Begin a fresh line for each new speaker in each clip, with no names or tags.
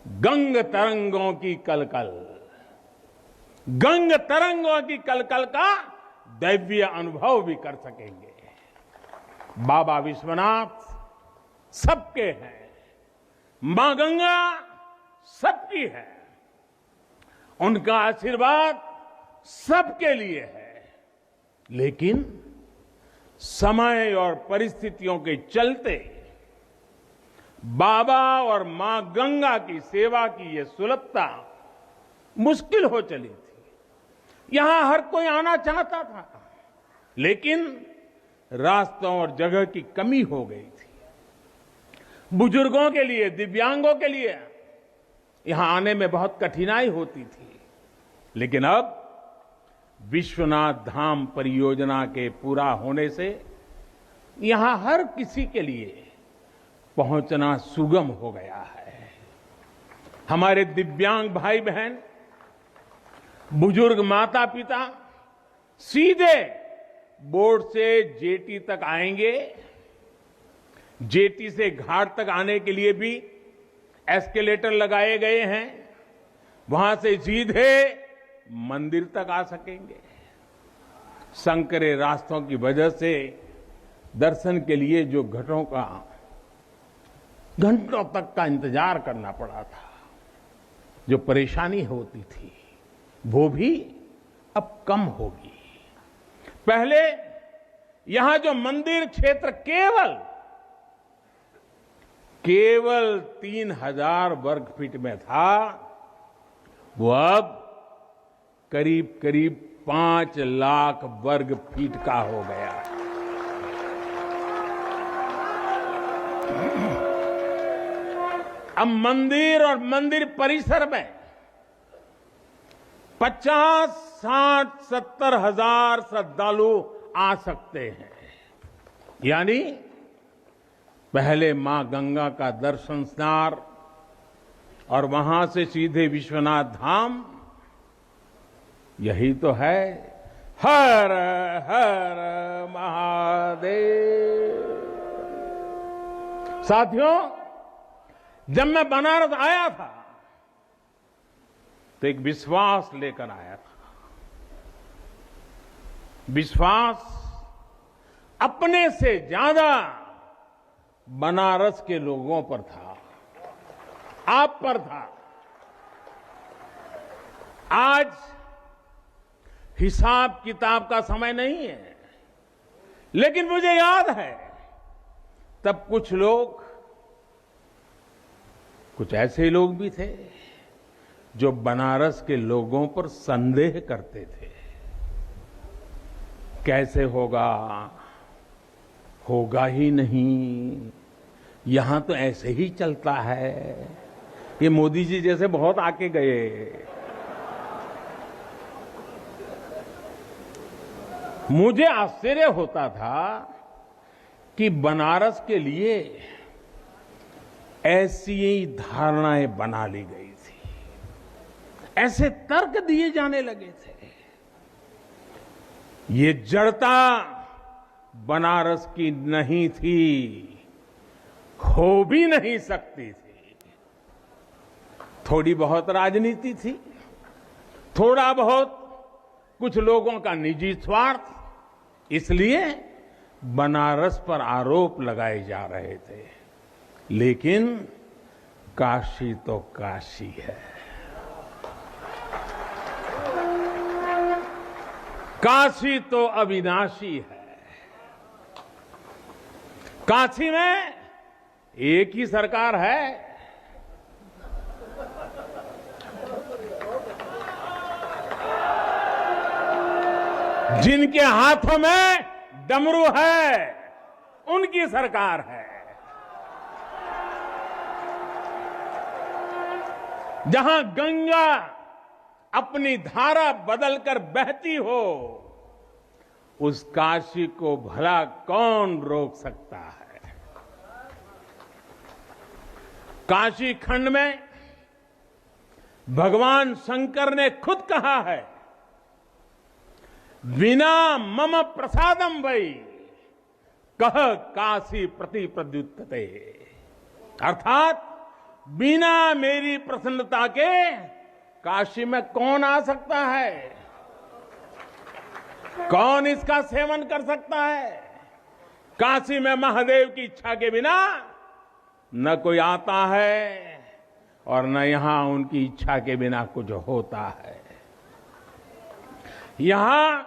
गंग तरंगों की कलकल, गंग तरंगों की कलकल का दैवीय अनुभव भी कर सकेंगे। बाबा विश्वनाथ सबके हैं, मां गंगा सबकी है, उनका आशीर्वाद सबके लिए है। लेकिन समय और परिस्थितियों के चलते बाबा और मां गंगा की सेवा की यह सुलभता मुश्किल हो चली थी। यहां हर कोई आना चाहता था, लेकिन रास्तों और जगह की कमी हो गई थी। बुजुर्गों के लिए, दिव्यांगों के लिए यहां आने में बहुत कठिनाई होती थी। लेकिन अब विश्वनाथ धाम परियोजना के पूरा होने से यहां हर किसी के लिए पहुंचना सुगम हो गया है। हमारे दिव्यांग भाई बहन, बुजुर्ग माता पिता सीधे बोर्ड से जेटी तक आएंगे। जेटी से घाट तक आने के लिए भी एस्केलेटर लगाए गए हैं, वहां से सीधे मंदिर तक आ सकेंगे। संकरे रास्तों की वजह से दर्शन के लिए जो घंटों तक का इंतजार करना पड़ा था, जो परेशानी होती थी, वो भी अब कम होगी। पहले यहां जो मंदिर क्षेत्र केवल 3000 वर्ग फीट में था, वो अब करीब करीब 5 लाख वर्ग फीट का हो गया। अब मंदिर और मंदिर परिसर में 50, 60, 70 हजार श्रद्धालु आ सकते हैं। यानी पहले मां गंगा का दर्शन स्नान और वहां से सीधे विश्वनाथ धाम, यही तो है हर हर महादेव। साथियों, जब मैं बनारस आया था तो एक विश्वास लेकर आया था। विश्वास अपने से ज्यादा बनारस के लोगों पर था, आप पर था। आज हिसाब किताब का समय नहीं है, लेकिन मुझे याद है तब कुछ ऐसे लोग भी थे जो बनारस के लोगों पर संदेह करते थे। कैसे होगा ही नहीं, यहां तो ऐसे ही चलता है। ये मोदी जी जैसे बहुत आके गए। मुझे आश्चर्य होता था कि बनारस के लिए ऐसी ही धारणाएं बना ली गई थी, ऐसे तर्क दिए जाने लगे थे। ये जड़ता बनारस की नहीं थी, हो भी नहीं सकती थी। थोड़ी बहुत राजनीति थी, थोड़ा बहुत कुछ लोगों का निजी स्वार्थ, इसलिए बनारस पर आरोप लगाए जा रहे थे। लेकिन काशी तो काशी है, काशी तो अविनाशी है। काशी में एक ही सरकार है, जिनके हाथों में डमरू है, उनकी सरकार है। जहां गंगा अपनी धारा बदलकर बहती हो, उस काशी को भला कौन रोक सकता है। काशी खंड में भगवान शंकर ने खुद कहा है, विना मम प्रसादम वै कह काशी प्रति प्रद्युत्ते, अर्थात बिना मेरी प्रसन्नता के काशी में कौन आ सकता है? कौन इसका सेवन कर सकता है? काशी में महादेव की इच्छा के बिना न कोई आता है और न यहां उनकी इच्छा के बिना कुछ होता है। यहां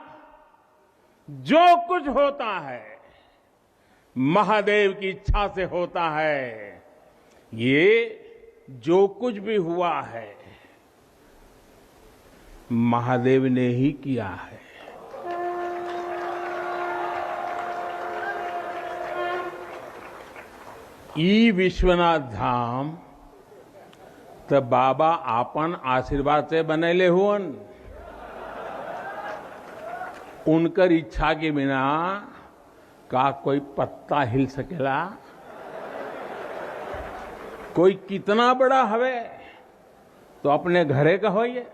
जो कुछ होता है महादेव की इच्छा से होता है। ये जो कुछ भी हुआ है महादेव ने ही किया है। ई विश्वनाथ धाम तो बाबा आपन आशीर्वाद से बनेले हुअन। उनकर इच्छा के बिना का कोई पत्ता हिल सकेला? कोई कितना बड़ा हवे तो अपने घरे का होइए,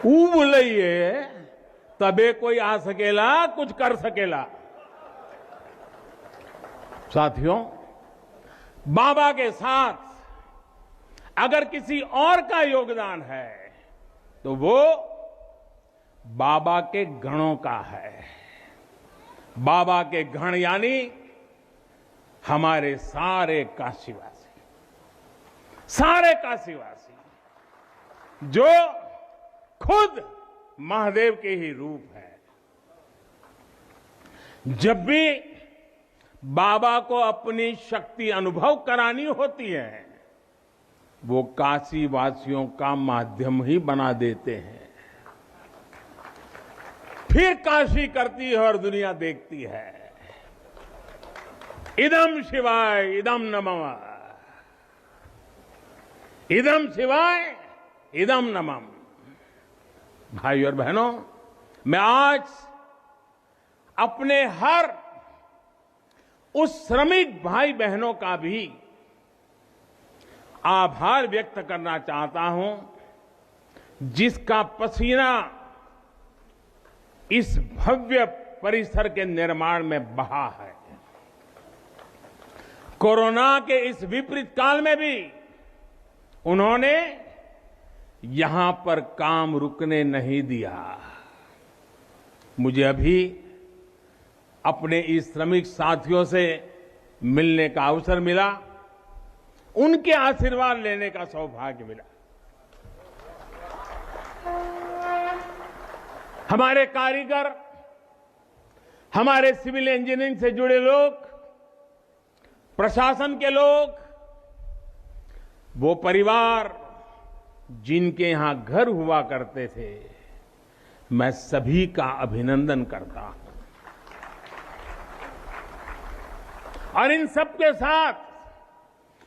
ऊ बोलिए तबे कोई आ सकेला, कुछ कर सकेला। साथियों, बाबा के साथ अगर किसी और का योगदान है तो वो बाबा के गणों का है। बाबा के गण यानी हमारे सारे काशीवासी, जो खुद महादेव के ही रूप है। जब भी बाबा को अपनी शक्ति अनुभव करानी होती है वो काशी वासियों का माध्यम ही बना देते हैं। फिर काशी करती है और दुनिया देखती है। इदम शिवाय इदम नमः, इदम शिवाय इदम नमः। भाई और बहनों, मैं आज अपने हर उस श्रमिक भाई बहनों का भी आभार व्यक्त करना चाहता हूं जिसका पसीना इस भव्य परिसर के निर्माण में बहा है। कोरोना के इस विपरीत काल में भी उन्होंने यहां पर काम रुकने नहीं दिया। मुझे अभी अपने इस श्रमिक साथियों से मिलने का अवसर मिला, उनके आशीर्वाद लेने का सौभाग्य मिला। हमारे कारीगर, हमारे सिविल इंजीनियरिंग से जुड़े लोग, प्रशासन के लोग, वो परिवार जिनके यहां घर हुआ करते थे, मैं सभी का अभिनंदन करता हूं। और इन सबके साथ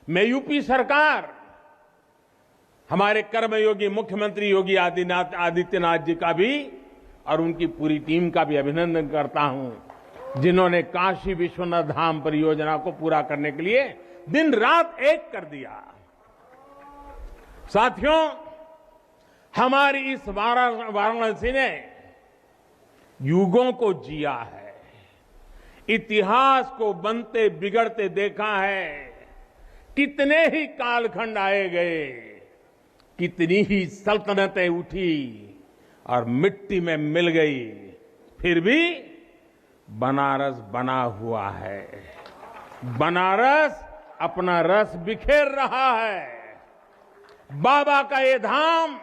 मैं यूपी सरकार, हमारे कर्मयोगी मुख्यमंत्री योगी आदित्यनाथ जी का भी और उनकी पूरी टीम का भी अभिनंदन करता हूं जिन्होंने काशी विश्वनाथ धाम परियोजना को पूरा करने के लिए दिन रात एक कर दिया। साथियों, हमारी इस वाराणसी ने युगों को जिया है, इतिहास को बनते बिगड़ते देखा है। कितने ही कालखंड आए गए, कितनी ही सल्तनतें उठी और मिट्टी में मिल गई, फिर भी बनारस बना हुआ है। बनारस अपना रस बिखेर रहा है। बाबा का ये धाम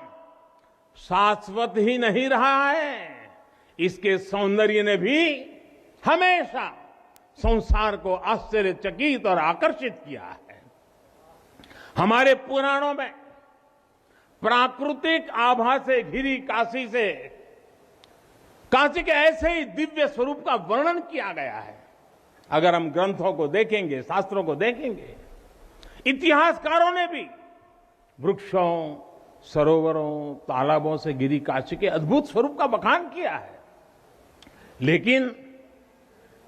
शाश्वत ही नहीं रहा है, इसके सौंदर्य ने भी हमेशा संसार को आश्चर्यचकित और आकर्षित किया है। हमारे पुराणों में प्राकृतिक आभा से घिरी काशी के ऐसे ही दिव्य स्वरूप का वर्णन किया गया है। अगर हम ग्रंथों को देखेंगे, शास्त्रों को देखेंगे, इतिहासकारों ने भी वृक्षों, सरोवरों, तालाबों से घिरी काशी के अद्भुत स्वरूप का बखान किया है। लेकिन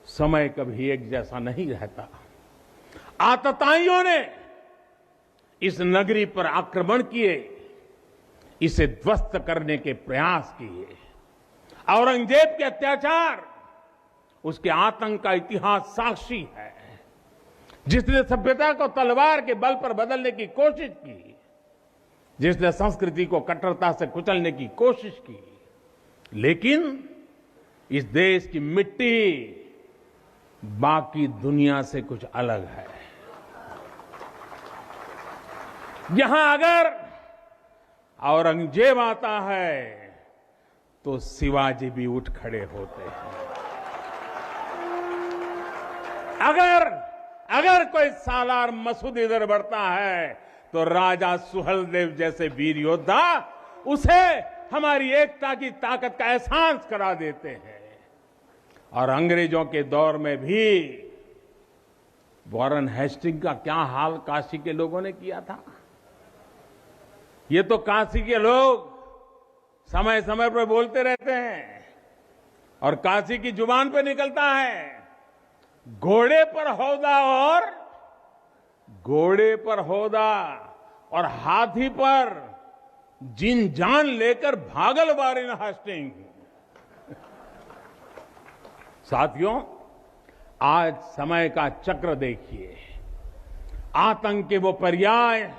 समय कभी एक जैसा नहीं रहता। आतताइयों ने इस नगरी पर आक्रमण किए, इसे ध्वस्त करने के प्रयास किए। औरंगजेब के अत्याचार, उसके आतंक का इतिहास साक्षी है। जिसने सभ्यता को तलवार के बल पर बदलने की कोशिश की, जिसने संस्कृति को कट्टरता से कुचलने की कोशिश की, लेकिन इस देश की मिट्टी बाकी दुनिया से कुछ अलग है। यहां अगर औरंगजेब आता है तो शिवाजी भी उठ खड़े होते हैं। अगर कोई सालार मसूद इधर बढ़ता है तो राजा सुहेलदेव जैसे वीर योद्धा उसे हमारी एकता की ताकत का एहसास करा देते हैं। और अंग्रेजों के दौर में भी वॉरेन हेस्टिंग का क्या हाल काशी के लोगों ने किया था। ये तो काशी के लोग समय समय पर बोलते रहते हैं और काशी की जुबान पे निकलता है, घोड़े पर होदा और हाथी पर जिन जान लेकर भागल वॉरेन हेस्टिंग। साथियों, आज समय का चक्र देखिए, आतंक के वो पर्याय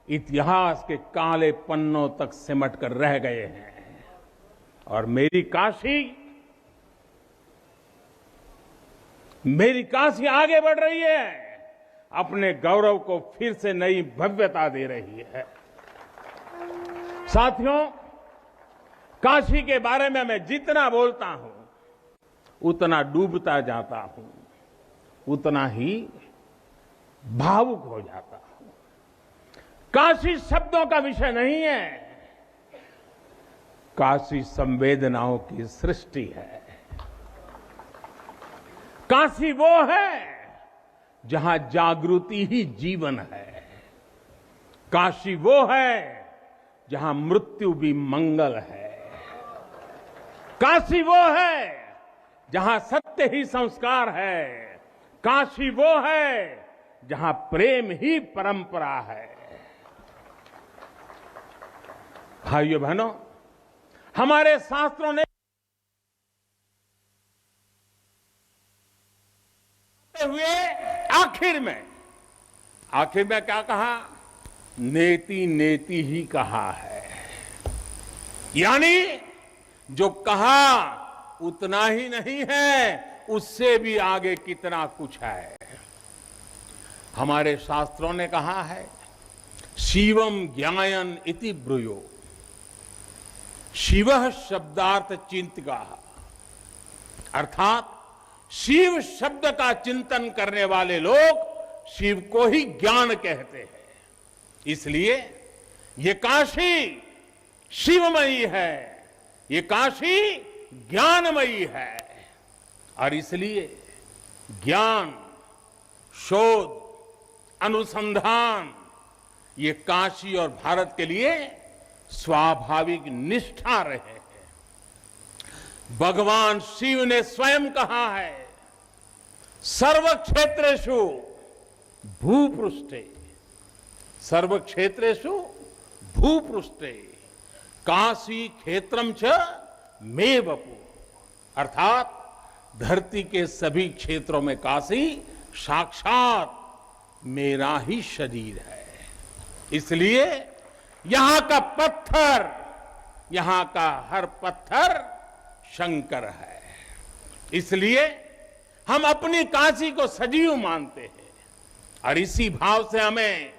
इतिहास के काले पन्नों तक सिमट कर रह गए हैं और मेरी काशी आगे बढ़ रही है, अपने गौरव को फिर से नई भव्यता दे रही है। साथियों, काशी के बारे में मैं जितना बोलता हूं उतना डूबता जाता हूं, उतना ही भावुक हो जाता हूं। काशी शब्दों का विषय नहीं है, काशी संवेदनाओं की सृष्टि है। काशी वो है जहां जागृति ही जीवन है। काशी वो है जहां मृत्यु भी मंगल है। काशी वो है जहां सत्य ही संस्कार है। काशी वो है जहां प्रेम ही परंपरा है। भाइयों बहनों, हमारे शास्त्रों ने हुए आखिर में क्या कहा? नेति नेति ही कहा है। यानी जो कहा उतना ही नहीं है, उससे भी आगे कितना कुछ है। हमारे शास्त्रों ने कहा है, शिवम ज्ञायन इति ब्रूयो। शिवः शब्दार्थ चिंतका, अर्थात शिव शब्द का चिंतन करने वाले लोग शिव को ही ज्ञान कहते हैं। इसलिए ये काशी शिवमयी है, ये काशी ज्ञानमयी है। और इसलिए ज्ञान, शोध, अनुसंधान ये काशी और भारत के लिए स्वाभाविक निष्ठा रहे हैं। भगवान शिव ने स्वयं कहा है, सर्व क्षेत्रेषु भूपृष्ठे, सर्व क्षेत्रेषु भूपृष्ठे काशी क्षेत्रम च मे वपु। अर्थात धरती के सभी क्षेत्रों में काशी साक्षात मेरा ही शरीर है। इसलिए यहां का पत्थर, यहां का हर पत्थर शंकर है। इसलिए हम अपनी काशी को सजीव मानते हैं और इसी भाव से हमें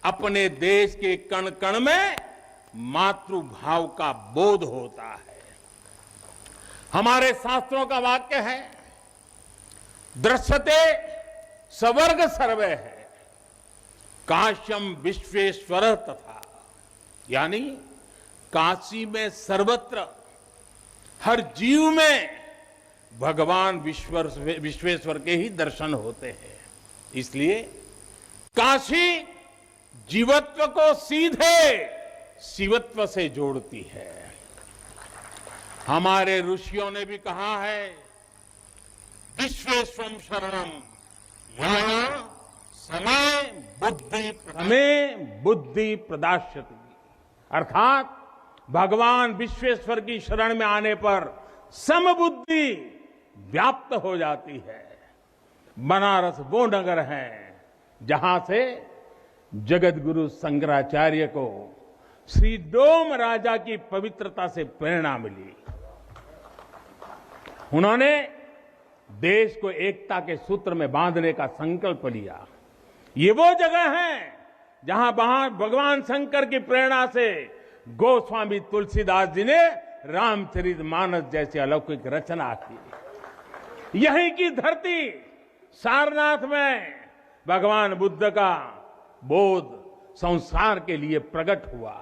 अपने देश के कण कण में मातृभाव का बोध होता है। हमारे शास्त्रों का वाक्य है, दृश्यते स्वर्ग सर्वे है, काश्यम विश्वेश्वर तथा। यानी काशी में सर्वत्र हर जीव में भगवान विश्वेश्वर के ही दर्शन होते हैं। इसलिए काशी जीवत्व को सीधे शिवत्व से जोड़ती है। हमारे ऋषियों ने भी कहा है, विश्वेश्वरम शरणम समय बुद्धि प्रदास्यति। अर्थात भगवान विश्वेश्वर की शरण में आने पर समबुद्धि व्याप्त हो जाती है। बनारस वो नगर है जहां से जगत गुरु शंकराचार्य को श्री डोम राजा की पवित्रता से प्रेरणा मिली। उन्होंने देश को एकता के सूत्र में बांधने का संकल्प लिया। ये वो जगह है जहां भगवान शंकर की प्रेरणा से गोस्वामी तुलसीदास जी ने रामचरितमानस जैसी अलौकिक रचना की। यहीं की धरती सारनाथ में भगवान बुद्ध का बोध संसार के लिए प्रकट हुआ।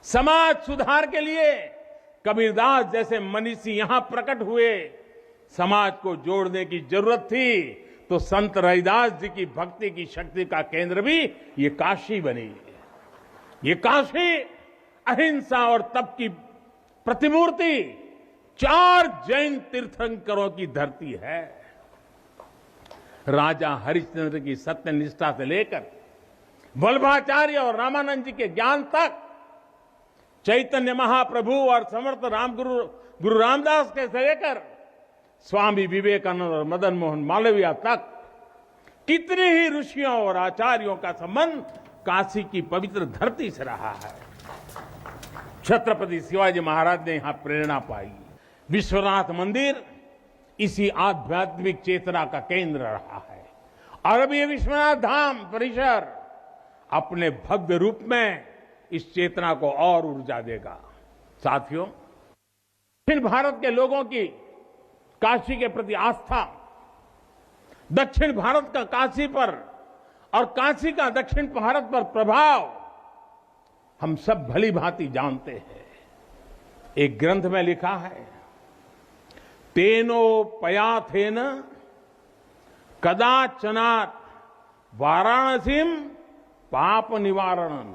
समाज सुधार के लिए कबीरदास जैसे मनीषी यहां प्रकट हुए। समाज को जोड़ने की जरूरत थी तो संत रविदास जी की भक्ति की शक्ति का केंद्र भी ये काशी बनी। ये काशी अहिंसा और तप की प्रतिमूर्ति 4 जैन तीर्थंकरों की धरती है। राजा हरिश्चंद्र की सत्य निष्ठा से लेकर वल्लभाचार्य और रामानंद जी के ज्ञान तक, चैतन्य महाप्रभु और समर्थ गुरु रामदास के से लेकर स्वामी विवेकानंद और मदन मोहन मालवीय तक कितने ही ऋषियों और आचार्यों का संबंध काशी की पवित्र धरती से रहा है। छत्रपति शिवाजी महाराज ने यहां प्रेरणा पाई। विश्वनाथ मंदिर इसी आध्यात्मिक चेतना का केंद्र रहा है और अब ये विश्वनाथ धाम परिसर अपने भव्य रूप में इस चेतना को और ऊर्जा देगा। साथियों, दक्षिण भारत के लोगों की काशी के प्रति आस्था, दक्षिण भारत का काशी पर और काशी का दक्षिण भारत पर प्रभाव हम सब भली भांति जानते हैं। एक ग्रंथ में लिखा है, तेनोपयाथेन कदाचनात् वाराणसीम पाप निवारणम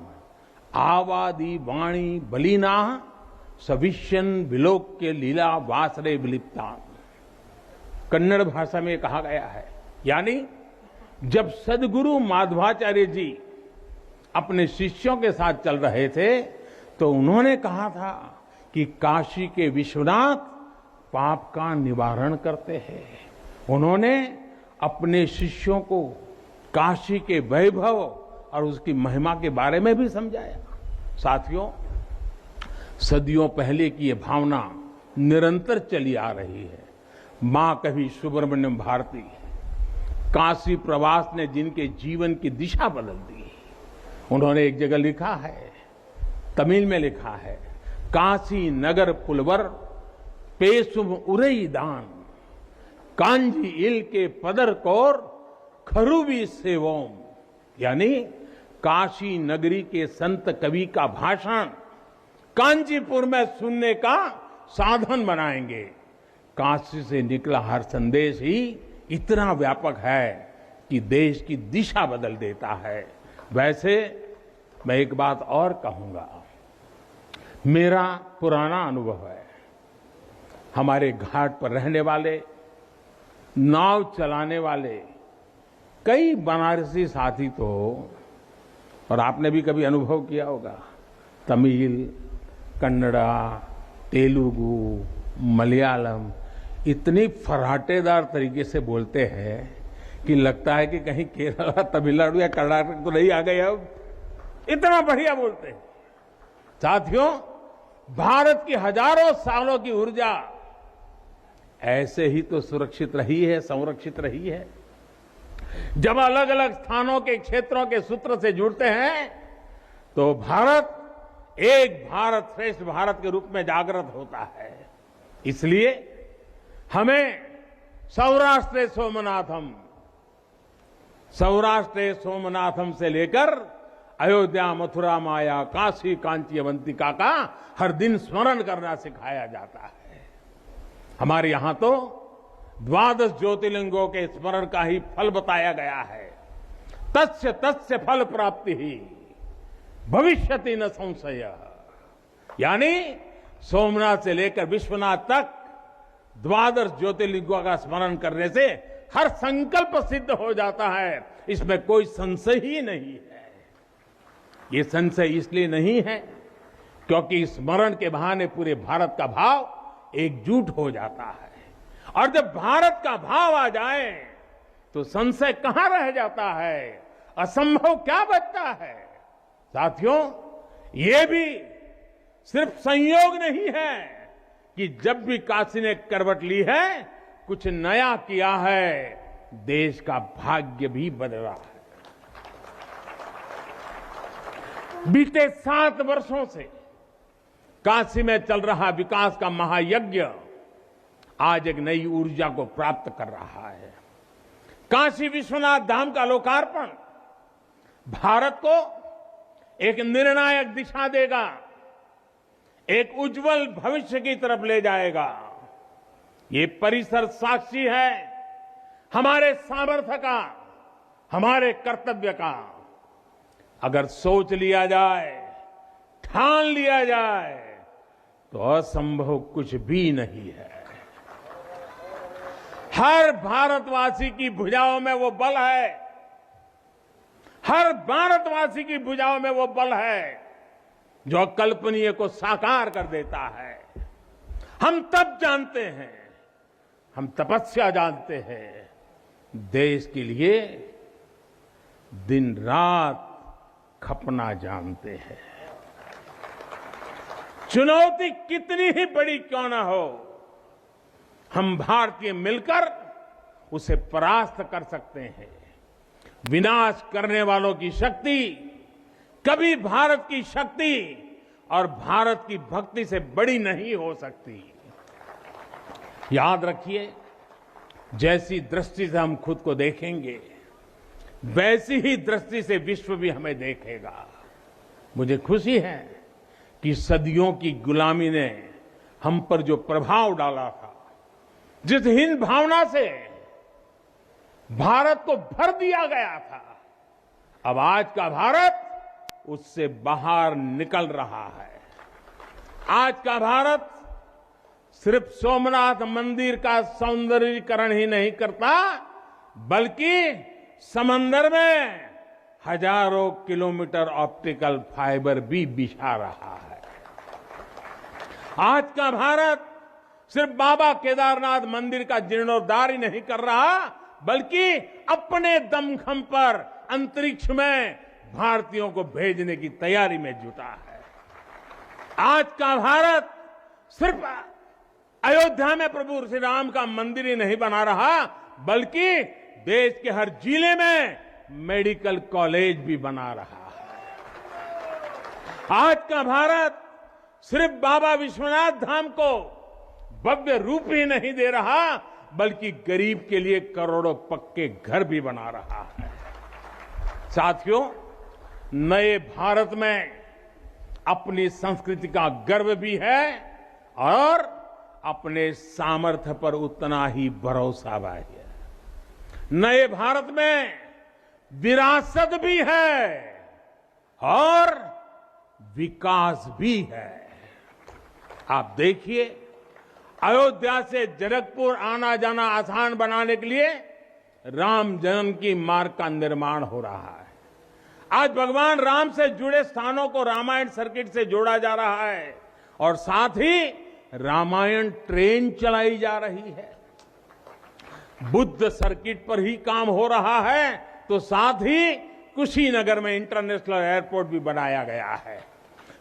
आवादी वाणी बलिना सविष्यन विलोक्य लीला वासरे विलिप्ता। कन्नड़ भाषा में कहा गया है, यानी जब सदगुरु माधवाचार्य जी अपने शिष्यों के साथ चल रहे थे तो उन्होंने कहा था कि काशी के विश्वनाथ पाप का निवारण करते हैं। उन्होंने अपने शिष्यों को काशी के वैभव और उसकी महिमा के बारे में भी समझाया। साथियों, सदियों पहले की ये भावना निरंतर चली आ रही है। मां कवि सुब्रमण्यम भारती काशी प्रवास ने जिनके जीवन की दिशा बदल दी, उन्होंने एक जगह लिखा है, तमिल में लिखा है, काशी नगर पुलवर पेसुम उरई दान कांजी इल के पदर कोर खरुवी सेवोम। यानी काशी नगरी के संत कवि का भाषण कांचीपुर में सुनने का साधन बनाएंगे। काशी से निकला हर संदेश ही इतना व्यापक है कि देश की दिशा बदल देता है। वैसे मैं एक बात और कहूंगा, मेरा पुराना अनुभव है। हमारे घाट पर रहने वाले, नाव चलाने वाले कई बनारसी साथी तो, और आपने भी कभी अनुभव किया होगा, तमिल, कन्नड़ा, तेलुगु, मलयालम इतनी फर्राटेदार तरीके से बोलते हैं कि लगता है कि कहीं केरला, तमिलनाडु या कर्नाटक तो नहीं आ गए। अब इतना बढ़िया बोलते हैं। साथियों, भारत की हजारों सालों की ऊर्जा ऐसे ही तो सुरक्षित रही है, संरक्षित रही है। जब अलग अलग स्थानों के क्षेत्रों के सूत्र से जुड़ते हैं तो भारत एक भारत श्रेष्ठ भारत के रूप में जागृत होता है। इसलिए हमें सौराष्ट्र सोमनाथम से लेकर अयोध्या, मथुरा, माया, काशी, कांची, अवंतिका का हर दिन स्मरण करना सिखाया जाता है। हमारे यहां तो 12 ज्योतिर्लिंगों के स्मरण का ही फल बताया गया है। तस्य तस्य फल प्राप्ति ही भविष्यति न संशय। यानी सोमनाथ से लेकर विश्वनाथ तक 12 ज्योतिर्लिंगों का स्मरण करने से हर संकल्प सिद्ध हो जाता है। इसमें कोई संशय ही नहीं है। ये संशय इसलिए नहीं है क्योंकि स्मरण के बहाने पूरे भारत का भाव एकजुट हो जाता है। और जब भारत का भाव आ जाए तो संशय कहां रह जाता है, असंभव क्या बचता है। साथियों, ये भी सिर्फ संयोग नहीं है कि जब भी काशी ने करवट ली है, कुछ नया किया है, देश का भाग्य भी बदला है। बीते 7 वर्षों से काशी में चल रहा विकास का महायज्ञ आज एक नई ऊर्जा को प्राप्त कर रहा है। काशी विश्वनाथ धाम का लोकार्पण भारत को एक निर्णायक दिशा देगा, एक उज्जवल भविष्य की तरफ ले जाएगा। ये परिसर साक्षी है हमारे सामर्थ्य का, हमारे कर्तव्य का। अगर सोच लिया जाए, ठान लिया जाए, तो असंभव कुछ भी नहीं है। हर भारतवासी की भुजाओं में वो बल है, हर भारतवासी की भुजाओं में वो बल है जो अकल्पनीय को साकार कर देता है। हम तब जानते हैं, हम तपस्या जानते हैं, देश के लिए दिन रात खपना जानते हैं। चुनौती कितनी ही बड़ी क्यों ना हो, हम भारतीय मिलकर उसे परास्त कर सकते हैं। विनाश करने वालों की शक्ति कभी भारत की शक्ति और भारत की भक्ति से बड़ी नहीं हो सकती। याद रखिए, जैसी दृष्टि से हम खुद को देखेंगे, वैसी ही दृष्टि से विश्व भी हमें देखेगा। मुझे खुशी है कि सदियों की गुलामी ने हम पर जो प्रभाव डाला था, जिस हिंद भावना से भारत को भर दिया गया था, अब आज का भारत उससे बाहर निकल रहा है। आज का भारत सिर्फ सोमनाथ मंदिर का सौंदर्यीकरण ही नहीं करता, बल्कि समंदर में हजारों किलोमीटर ऑप्टिकल फाइबर भी बिछा रहा है। आज का भारत सिर्फ बाबा केदारनाथ मंदिर का जीर्णोद्धार ही नहीं कर रहा, बल्कि अपने दमखम पर अंतरिक्ष में भारतीयों को भेजने की तैयारी में जुटा है। आज का भारत सिर्फ अयोध्या में प्रभु श्री राम का मंदिर ही नहीं बना रहा, बल्कि देश के हर जिले में मेडिकल कॉलेज भी बना रहा है। आज का भारत सिर्फ बाबा विश्वनाथ धाम को भव्य रूप ही नहीं दे रहा, बल्कि गरीब के लिए करोड़ों पक्के घर भी बना रहा है। साथियों, नए भारत में अपनी संस्कृति का गर्व भी है और अपने सामर्थ्य पर उतना ही भरोसा भी है। नए भारत में विरासत भी है और विकास भी है। आप देखिए, अयोध्या से जनकपुर आना जाना आसान बनाने के लिए राम जन्म की मार्ग का निर्माण हो रहा है। आज भगवान राम से जुड़े स्थानों को रामायण सर्किट से जोड़ा जा रहा है और साथ ही रामायण ट्रेन चलाई जा रही है। बुद्ध सर्किट पर ही काम हो रहा है, तो साथ ही कुशीनगर में इंटरनेशनल एयरपोर्ट भी बनाया गया है।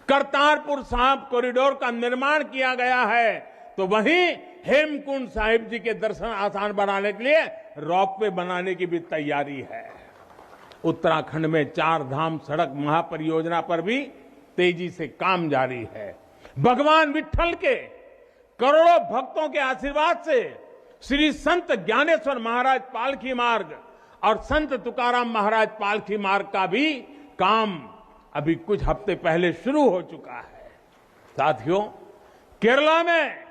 करतारपुर साहिब कॉरिडोर का निर्माण किया गया है, तो वहीं हेमकुंड साहिब जी के दर्शन आसान बनाने के लिए रोपवे बनाने की भी तैयारी है। उत्तराखंड में 4 धाम सड़क महापरियोजना पर भी तेजी से काम जारी है। भगवान विट्ठल के करोड़ों भक्तों के आशीर्वाद से श्री संत ज्ञानेश्वर महाराज पालकी मार्ग और संत तुकाराम महाराज पालकी मार्ग का भी काम अभी कुछ हफ्ते पहले शुरू हो चुका है। साथियों, केरला में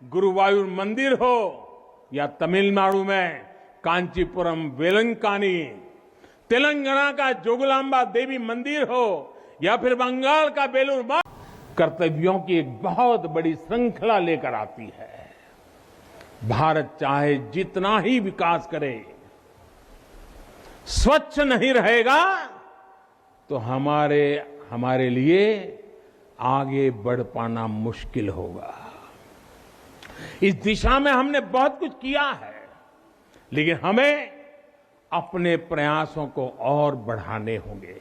गुरुवायूर मंदिर हो या तमिलनाडु में कांचीपुरम वेलंकानी, तेलंगाना का जोगलांबा देवी मंदिर हो या फिर बंगाल का बेलूर मठ, कर्तव्यों की एक बहुत बड़ी श्रृंखला लेकर आती है। भारत चाहे जितना ही विकास करे, स्वच्छ नहीं रहेगा तो हमारे लिए आगे बढ़ पाना मुश्किल होगा। इस दिशा में हमने बहुत कुछ किया है, लेकिन हमें अपने प्रयासों को और बढ़ाने होंगे।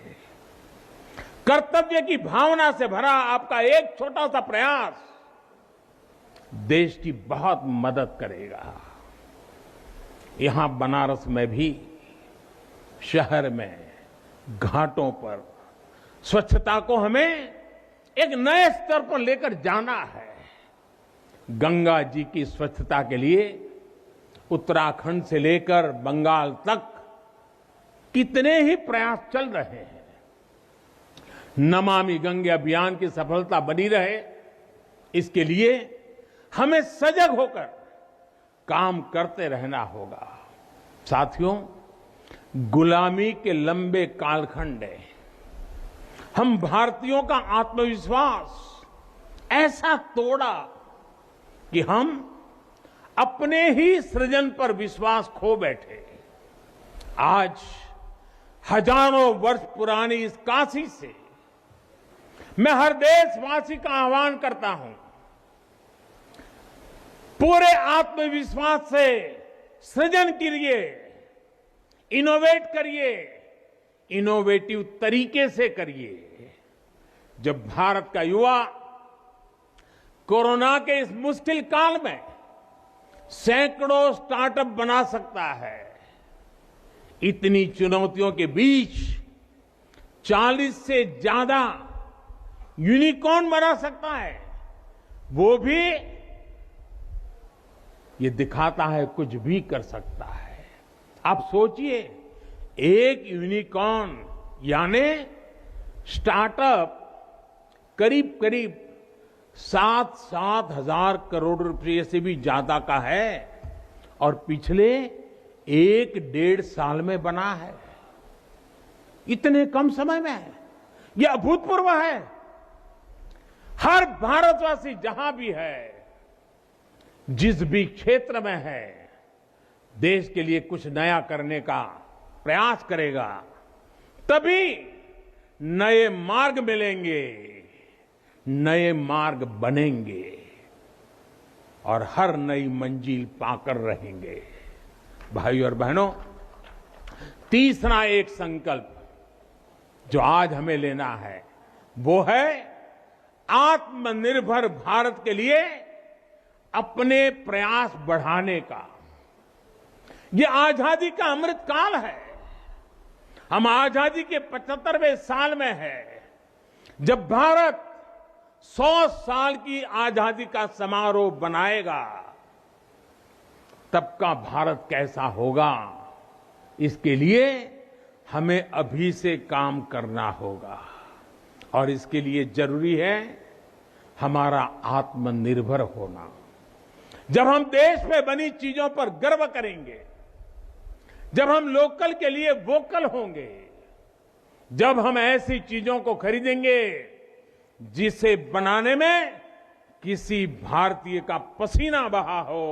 कर्तव्य की भावना से भरा आपका एक छोटा सा प्रयास देश की बहुत मदद करेगा। यहां बनारस में भी शहर में घाटों पर स्वच्छता को हमें एक नए स्तर पर लेकर जाना है। गंगा जी की स्वच्छता के लिए उत्तराखंड से लेकर बंगाल तक कितने ही प्रयास चल रहे हैं। नमामि गंगे अभियान की सफलता बनी रहे, इसके लिए हमें सजग होकर काम करते रहना होगा। साथियों, गुलामी के लंबे कालखंड में हम भारतीयों का आत्मविश्वास ऐसा तोड़ा कि हम अपने ही सृजन पर विश्वास खो बैठे। आज हजारों वर्ष पुरानी इस काशी से मैं हर देशवासी का आह्वान करता हूं, पूरे आत्मविश्वास से सृजन करिए, इनोवेट करिए, इनोवेटिव तरीके से करिए। जब भारत का युवा कोरोना के इस मुश्किल काल में सैकड़ों स्टार्टअप बना सकता है, इतनी चुनौतियों के बीच 40 से ज्यादा यूनिकॉर्न बना सकता है, वो भी ये दिखाता है कुछ भी कर सकता है। आप सोचिए, एक यूनिकॉर्न यानी स्टार्टअप करीब करीब 7 हजार करोड़ रुपए से भी ज्यादा का है और पिछले 1-1.5 साल में बना है। इतने कम समय में यह अभूतपूर्व है। हर भारतवासी जहां भी है, जिस भी क्षेत्र में है, देश के लिए कुछ नया करने का प्रयास करेगा, तभी नए मार्ग मिलेंगे, नए मार्ग बनेंगे और हर नई मंजिल पाकर रहेंगे। भाइयों और बहनों, तीसरा एक संकल्प जो आज हमें लेना है वो है आत्मनिर्भर भारत के लिए अपने प्रयास बढ़ाने का। ये आजादी का अमृत काल है। हम आजादी के 75वें साल में हैं, जब भारत 100 साल की आजादी का समारोह बनाएगा, तब का भारत कैसा होगा, इसके लिए हमें अभी से काम करना होगा। और इसके लिए जरूरी है हमारा आत्मनिर्भर होना। जब हम देश में बनी चीजों पर गर्व करेंगे, जब हम लोकल के लिए वोकल होंगे, जब हम ऐसी चीजों को खरीदेंगे जिसे बनाने में किसी भारतीय का पसीना बहा हो,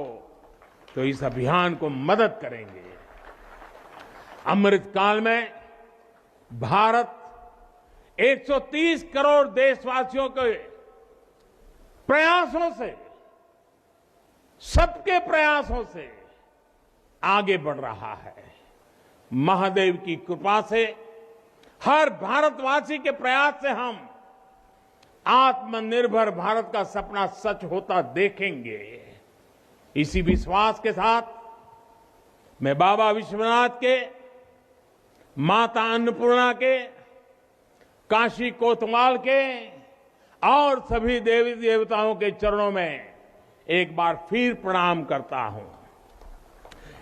तो इस अभियान को मदद करेंगे। अमृत काल में भारत 130 करोड़ देशवासियों के प्रयासों से, सबके प्रयासों से आगे बढ़ रहा है। महादेव की कृपा से, हर भारतवासी के प्रयास से हम आत्मनिर्भर भारत का सपना सच होता देखेंगे। इसी विश्वास के साथ मैं बाबा विश्वनाथ के, माता अन्नपूर्णा के, काशी कोतवाल के और सभी देवी देवताओं के चरणों में एक बार फिर प्रणाम करता हूं।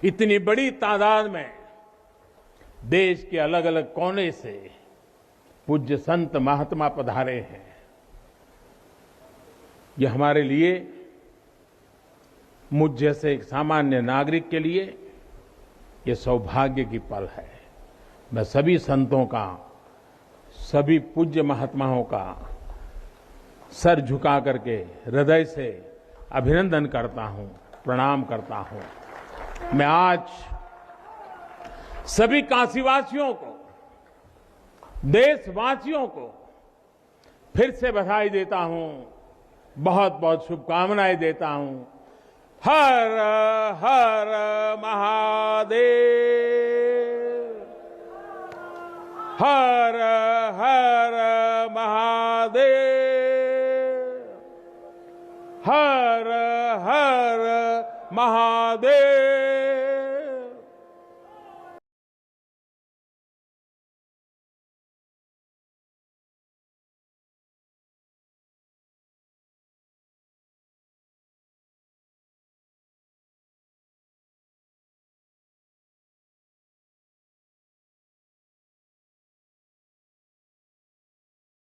इतनी बड़ी तादाद में देश के अलग अलग कोने से पूज्य संत महात्मा पधारे हैं। यह हमारे लिए, मुझ जैसे एक सामान्य नागरिक के लिए यह सौभाग्य की पल है। मैं सभी संतों का, सभी पूज्य महात्माओं का सर झुका करके हृदय से अभिनंदन करता हूं, प्रणाम करता हूं। मैं आज सभी काशीवासियों को, देशवासियों को फिर से बधाई देता हूं, बहुत बहुत शुभकामनाएं देता हूं। हर हर महादेव। हर हर महादेव, हर हर महादेव।